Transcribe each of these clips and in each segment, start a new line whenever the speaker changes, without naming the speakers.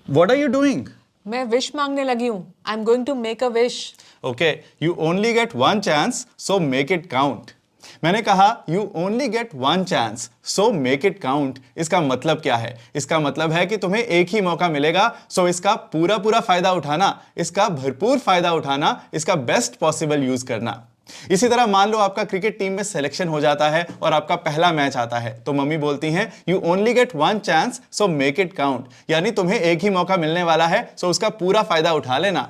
What are you doing?
मैं wish मांगने लगी हूँ. I'm going to make a wish.
Okay, you only get one chance, so make it count. मैंने कहा you only get one chance, so make it count. इसका मतलब क्या है? इसका मतलब है कि तुम्हें एक ही मौका मिलेगा, so इसका पूरा पूरा फायदा उठाना, इसका भरपूर फायदा उठाना, इसका बेस्ट पॉसिबल यूज करना. इसी तरह मान लो आपका क्रिकेट टीम में सिलेक्शन हो जाता है और आपका पहला मैच आता है, तो मम्मी बोलती हैं you only get one chance so make it count, यानी तुम्हें एक ही मौका मिलने वाला है, सो उसका पूरा फायदा उठा लेना.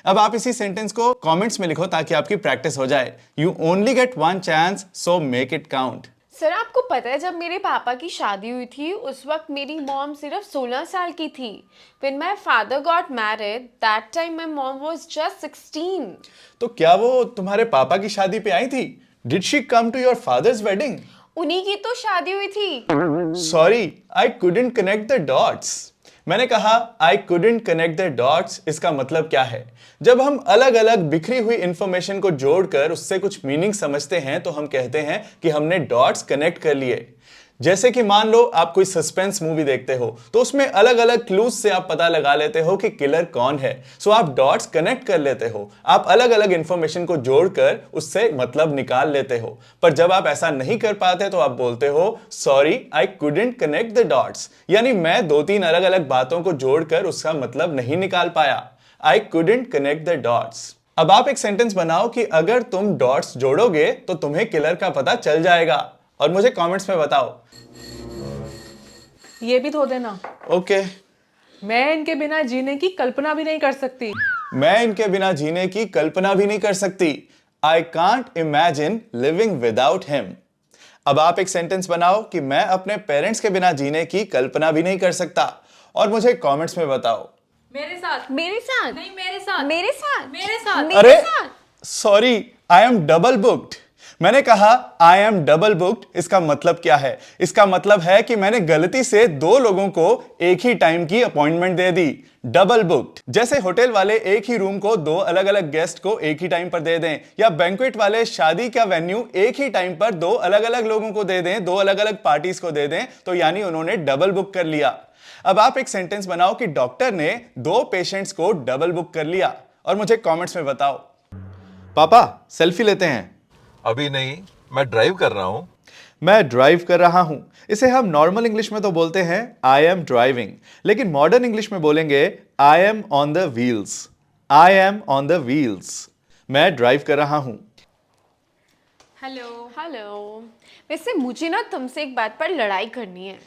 अब आप इसी सेंटेंस को कमेंट्स में लिखो ताकि आपकी प्रैक्टिस हो जाए. You only get one chance so make it count.
Sir आपको पता है जब मेरे पापा की शादी हुई थी उस वक्त मेरी मॉम सिर्फ 16 साल की थी. When my father got married, that time my mom was just 16.
तो क्या वो तुम्हारे पापा की शादी पे आई थी? Did she come to your father's wedding?
उन्हीं की तो शादी हुई थी.
Sorry, I couldn't connect the dots. मैंने कहा I couldn't connect the dots. इसका मतलब क्या है? जब हम अलग अलग बिखरी हुई इंफॉर्मेशन को जोड़कर उससे कुछ मीनिंग समझते हैं तो हम कहते हैं कि हमने डॉट्स कनेक्ट कर लिए. जैसे कि मान लो आप कोई सस्पेंस मूवी देखते हो तो उसमें अलग अलग क्लूज से आप पता लगा लेते हो कि किलर कौन है, सो आप डॉट्स कनेक्ट कर लेते हो. आप अलग अलग इंफॉर्मेशन को जोड़कर उससे मतलब निकाल लेते हो. पर जब आप ऐसा नहीं कर पाते तो आप बोलते हो sorry I couldn't connect the dots, यानी मैं दो तीन अलग अलग बातों को जोड़कर उसका मतलब नहीं निकाल पाया. आई कुडंट कनेक्ट द डॉट्स. अब आप एक सेंटेंस बनाओ कि अगर तुम डॉट्स जोड़ोगे तो तुम्हें किलर का पता चल जाएगा, और मुझे कमेंट्स में बताओ.
ये भी धो देना.
ओके.
मैं इनके बिना जीने की कल्पना भी नहीं कर सकती.
मैं इनके बिना जीने की कल्पना भी नहीं कर सकती. I can't imagine living without him. अब आप एक सेंटेंस बनाओ कि मैं अपने पेरेंट्स के बिना जीने की कल्पना भी नहीं कर सकता, और मुझे कमेंट्स में बताओ.
मेरे साथ.
मेरे साथ.
नहीं मेरे साथ.
मेरे साथ.
मेरे साथ.
मेरे
अरे
साथ.
Sorry, I am double booked. मैंने कहा आई एम डबल बुक्ड. इसका मतलब क्या है? इसका मतलब है कि मैंने गलती से दो लोगों को एक ही टाइम की अपॉइंटमेंट दे दी. Double booked. जैसे होटल वाले एक ही रूम को दो अलग अलग गेस्ट को एक ही टाइम पर दे दें, या बैंक्वेट वाले शादी का वेन्यू एक ही टाइम पर दो अलग अलग लोगों को दे दें, दो अलग अलग पार्टीज को दे दें, तो यानी उन्होंने डबल बुक कर लिया. अब आप एक सेंटेंस बनाओ कि डॉक्टर ने दो पेशेंट्स को डबल बुक कर लिया, और मुझे कमेंट्स में बताओ. पापा सेल्फी लेते हैं.
अभी नहीं, मैं ड्राइव कर रहा हूं.
मैं ड्राइव कर रहा हूं. इसे हम नॉर्मल इंग्लिश में तो बोलते हैं आई एम ड्राइविंग, लेकिन मॉडर्न इंग्लिश में बोलेंगे I am on the wheels. I am on the wheels. मैं ड्राइव कर रहा हूं.
हेलो. हेलो. वैसे मुझे ना तुमसे एक बात पर लड़ाई करनी है.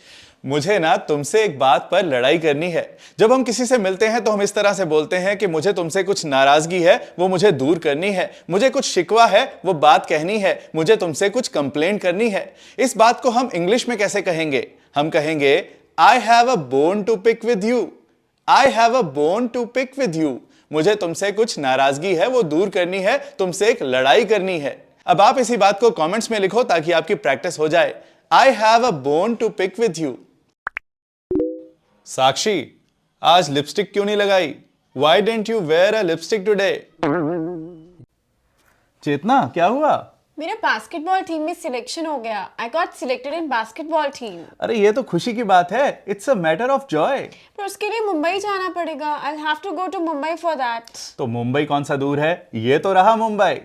मुझे ना तुमसे एक बात पर लड़ाई करनी है. जब हम किसी से मिलते हैं तो हम इस तरह से बोलते हैं कि मुझे तुमसे कुछ नाराजगी है, वो मुझे दूर करनी है. मुझे कुछ शिकवा है, वो बात कहनी है. मुझे तुमसे कुछ कंप्लेंट करनी है. इस बात को हम इंग्लिश में कैसे कहेंगे? हम कहेंगे I have a bone to pick with you. I have a bone to pick with you. मुझे तुमसे कुछ नाराजगी है, वो दूर करनी है, तुमसे एक लड़ाई करनी है. अब आप इसी बात को कमेंट्स में लिखो ताकि आपकी प्रैक्टिस हो जाए. I have a bone to pick with you. Sakshi, आज लिपस्टिक क्यों नहीं लगाई? Why didn't you wear a lipstick today? चेतना, क्या हुआ?
मेरा बास्केटबॉल टीम में सिलेक्शन हो गया. I got selected in basketball team.
अरे ये तो खुशी की बात है. It's a matter of joy.
पर उसके लिए मुंबई जाना पड़ेगा. I have to go to Mumbai for that.
तो मुंबई कौन सा दूर है? ये तो रहा मुंबई.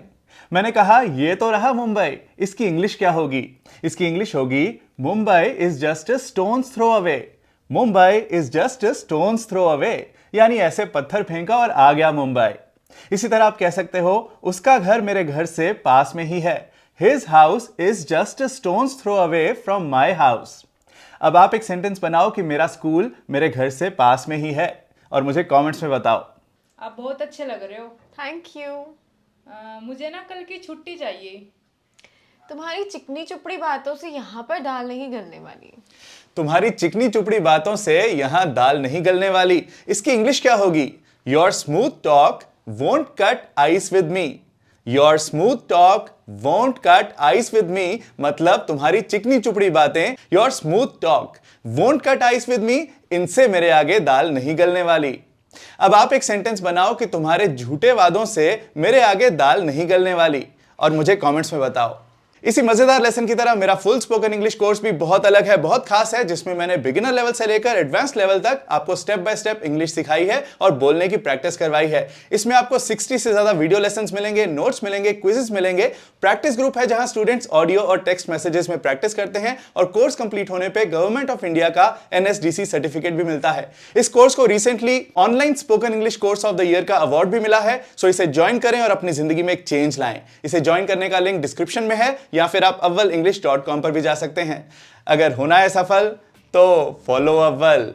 मैंने कहा ये तो रहा मुंबई. इसकी इंग्लिश क्या होगी? इसकी इंग्लिश होगी Mumbai is just a stone's throw away. Mumbai is just a stone's throw away, यानी ऐसे पत्थर फेंका और आ गया मुंबई. इसी तरह आप कह सकते हो उसका घर मेरे घर से पास में ही है. His house is just a stone's throw away from my house. अब आप एक सेंटेंस बनाओ कि मेरा स्कूल मेरे घर से पास में ही है, और मुझे कमेंट्स में बताओ.
आप बहुत अच्छे लग रहे हो.
Thank you.
मुझे ना कल की छुट्टी चाहिए.
तुम्हारी चिकनी चुपड़ी बातों से यहाँ पर दाल नहीं गलने वाली.
तुम्हारी चिकनी चुपड़ी बातों से यहां दाल नहीं गलने वाली. इसकी इंग्लिश क्या होगी? Your smooth talk won't cut ice with me. Your smooth talk won't cut ice with me मतलब तुम्हारी चिकनी चुपड़ी बातें, your smooth talk won't cut ice with me, इनसे मेरे आगे दाल नहीं गलने वाली. अब आप एक सेंटेंस बनाओ कि तुम्हारे झूठे वादों से मेरे आगे दाल नहीं गलने वाली, और मुझे कमेंट्स में बताओ. इसी मजेदार लेसन की तरह मेरा फुल स्पोकन इंग्लिश कोर्स भी बहुत अलग है, बहुत खास है, जिसमें मैंने बिगिनर लेवल से लेकर एडवांस लेवल तक आपको स्टेप बाय स्टेप इंग्लिश सिखाई है और बोलने की प्रैक्टिस करवाई है। इसमें आपको 60 से ज्यादा वीडियो लेसन्स मिलेंगे, नोट्स मिलेंगे, क्विजेस मिलेंगे, प्रैक्टिस ग्रुप है जहां स्टूडेंट्स ऑडियो और टेक्स्ट मैसेजेस में प्रैक्टिस करते हैं और कोर्स कंप्लीट होने पे गवर्नमेंट ऑफ इंडिया का NSDC सर्टिफिकेट भी मिलता है। इस कोर्स को recently online spoken English course of the year का अवार्ड भी मिला है, सो इसे ज्वाइन करें और अपनी जिंदगी में एक चेंज लाएं। इसे ज्वाइन करने का लिंक डिस्क्रिप्शन में है या फिर आप avvalenglish.com पर भी जा सकते हैं। अगर होना है सफल तो फॉलो अव्वल।